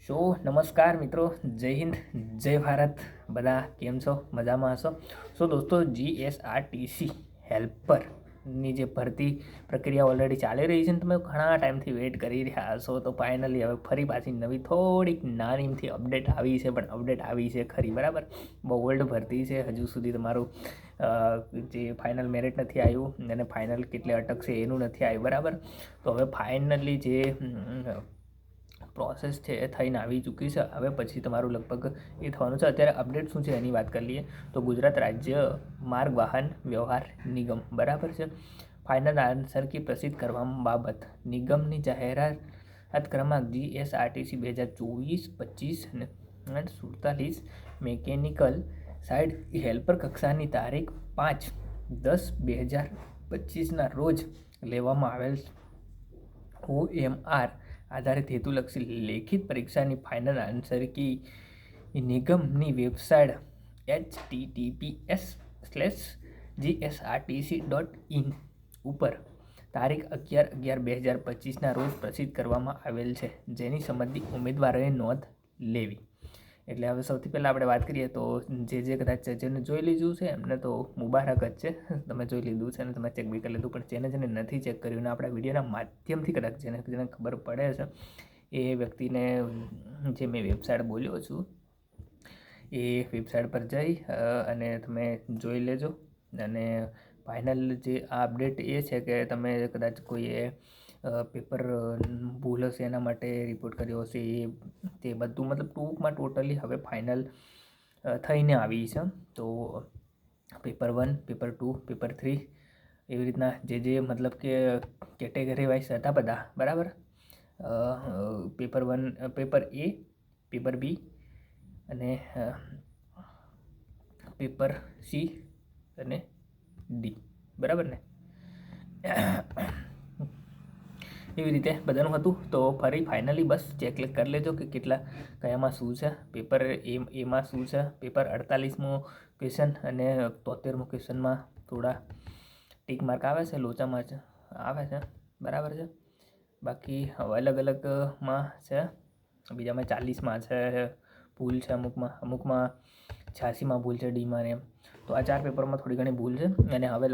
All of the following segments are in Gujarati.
સો નમસ્કાર મિત્રો, જય હિન્દ, જય ભારત. બધા કેમ છો? મજામાં હશો? સો દોસ્તો, GSRTC હેલ્પરની જે ભરતી પ્રક્રિયા ઓલરેડી ચાલી રહી છે ને તમે ઘણા ટાઈમથી વેઇટ કરી રહ્યા હશો, તો ફાઇનલી હવે ફરી પાછી નવી થોડીક નાનીમથી અપડેટ આવી છે, પણ અપડેટ આવી છે ખરી, બરાબર. બહુ ઓલ્ડ ભરતી છે, હજુ સુધી તમારું જે ફાઇનલ મેરિટ નથી આવ્યું અને ફાઇનલ કેટલે અટકશે એનું નથી આવ્યું, બરાબર. તો હવે ફાઇનલી જે પ્રોસેસ છે એ થઈને આવી ચૂકી છે. હવે પછી તમારું લગભગ એ થવાનું છે. અત્યારે અપડેટ શું છે એની વાત કરી લઈએ તો ગુજરાત રાજ્ય માર્ગ વાહન વ્યવહાર નિગમ, બરાબર છે, ફાઇનલ આન્સર કી પ્રસિદ્ધ કરવા બાબત નિગમની જાહેરાત ક્રમાંક GSRTC 2024-25 અને 47 મેકેનિકલ સાઇડ હેલ્પર કક્ષાની તારીખ 5/10/2025 રોજ લેવામાં આવેલ OMR આધારિત હેતુલક્ષી લેખિત પરીક્ષાની ફાઇનલ આન્સર કી નિગમની વેબસાઇટ https://gsrtc.in ઉપર તારીખ 11/11/2025 રોજ પ્રસિદ્ધ કરવામાં આવેલ છે, જેની સંબંધિત ઉમેદવારોએ નોંધ લેવી. એટલે હવે સૌથી પહેલાં આપણે વાત કરીએ તો જે કદાચ જેને જોઈ લીધું છે એમને તો મુબારક જ છે, તમે જોઈ લીધું છે અને તમે ચેક બી કરી લીધું. પણ જેને નથી ચેક કર્યું ને આપણા વિડીયોના માધ્યમથી કદાચ જેને ખબર પડે છે એ વ્યક્તિને જે મેં વેબસાઇટ બોલ્યો છું એ વેબસાઇટ પર જઈ અને તમે જોઈ લેજો. અને ફાઇનલ જે આ અપડેટ એ છે કે તમે કદાચ કોઈએ પેપર ભૂલ હશે એના માટે રિપોર્ટ કર્યો હશે એ તે બધું મતલબ ટૂંકમાં ટોટલી હવે ફાઇનલ થઈને આવી છે. તો પેપર 1, પેપર 2, પેપર 3 એવી રીતના જે મતલબ કે કેટેગરી વાઇઝ હતા બધા, બરાબર. Paper 1, paper A, paper B અને પેપર C અને D, બરાબર ને. એવી રીતે બધાનું હતું. તો ફરી ફાઇનલી બસ ચેક કરી લેજો કે કેટલા કયામાં શું છે. પેપર એમાં શું છે, પેપર 48મો ક્વેશ્ચન અને 73મો ક્વેશ્ચનમાં થોડા ટીક માર્ક આવે છે, લોચામાં છે આવે છે, બરાબર છે. બાકી અલગ અલગમાં છે, બીજામાં 40માં છે ભૂલ છે, અમુકમાં 86માં ભૂલ છે, ડીમાં ને એમ. તો આ 4 પેપરમાં થોડી ઘણી ભૂલ છે. અને હવે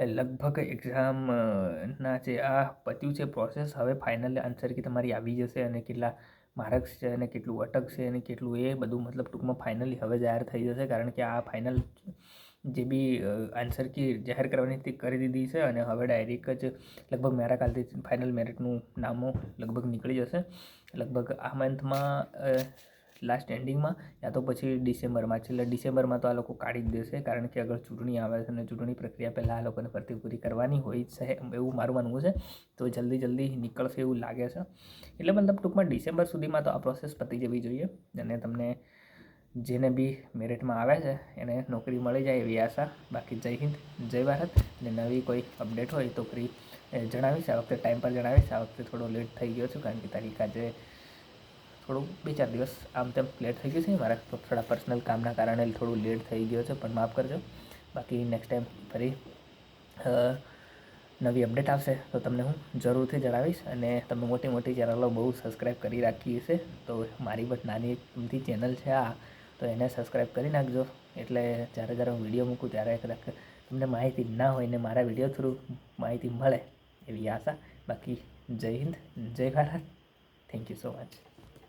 લગભગ એક્ઝામના જે આ પત્યું છે પ્રોસેસ, હવે ફાઇનલ આન્સર કી તમારી આવી જશે અને કેટલા માર્ક્સ છે અને કેટલું અટકશે અને કેટલું એ બધું મતલબ ટૂંકમાં ફાઇનલી હવે જાહેર થઈ જશે. કારણ કે આ ફાઇનલ જે બી આન્સર કી જાહેર કરવાની હતી કરી દીધી છે અને હવે ડાયરેક્ટ જ લગભગ મારા કાલથી ફાઇનલ મેરિટનું નામો લગભગ નીકળી જશે, લગભગ આ મંથમાં લાસ્ટ એન્ડિંગમાં યા તો પછી ડિસેમ્બરમાં. છેલ્લે ડિસેમ્બરમાં તો આ લોકો કાઢી જ દેશે, કારણ કે આગળ ચૂંટણી આવે છે અને ચૂંટણી પ્રક્રિયા પહેલાં આ લોકોને ભરતી પૂરી કરવાની હોય છે એવું મારું માનવું છે. તો જલ્દી નીકળશે એવું લાગે છે. એટલે મતલબ ટૂંકમાં ડિસેમ્બર સુધીમાં તો આ પ્રોસેસ પતી જવી જોઈએ અને તમને જેને બી મેરિટમાં આવે છે એને નોકરી મળી જાય એવી આશા. બાકી જય હિન્દ, જય ભારત. અને નવી કોઈ અપડેટ હોય તો ફરી જણાવીશ. આ વખતે ટાઈમ પર જણાવીશ. આ વખતે થોડો લેટ થઈ ગયો છું, કારણ કે તારીખ આજે થોડું 2-4 દિવસ આમ તેમ લેટ થઈ ગયું છે. મારા થોડા પર્સનલ કામના કારણે થોડું લેટ થઈ ગયો છે, પણ માફ કરજો. બાકી નેક્સ્ટ ટાઈમ ફરી નવી અપડેટ આવશે તો તમને હું જરૂરથી જણાવીશ. અને તમે મોટી ચેનલો બહુ સબસ્ક્રાઈબ કરી રાખી છે, તો મારી બસ નાની અમથી ચેનલ છે આ, તો એને સબસ્ક્રાઈબ કરી નાખજો. એટલે જ્યારે હું વિડીયો મૂકું ત્યારે કદાચ તમને માહિતી ના હોય ને મારા વિડીયો થ્રુ માહિતી મળે એવી આશા. બાકી જય હિન્દ, જય Bharat. Thank you so much.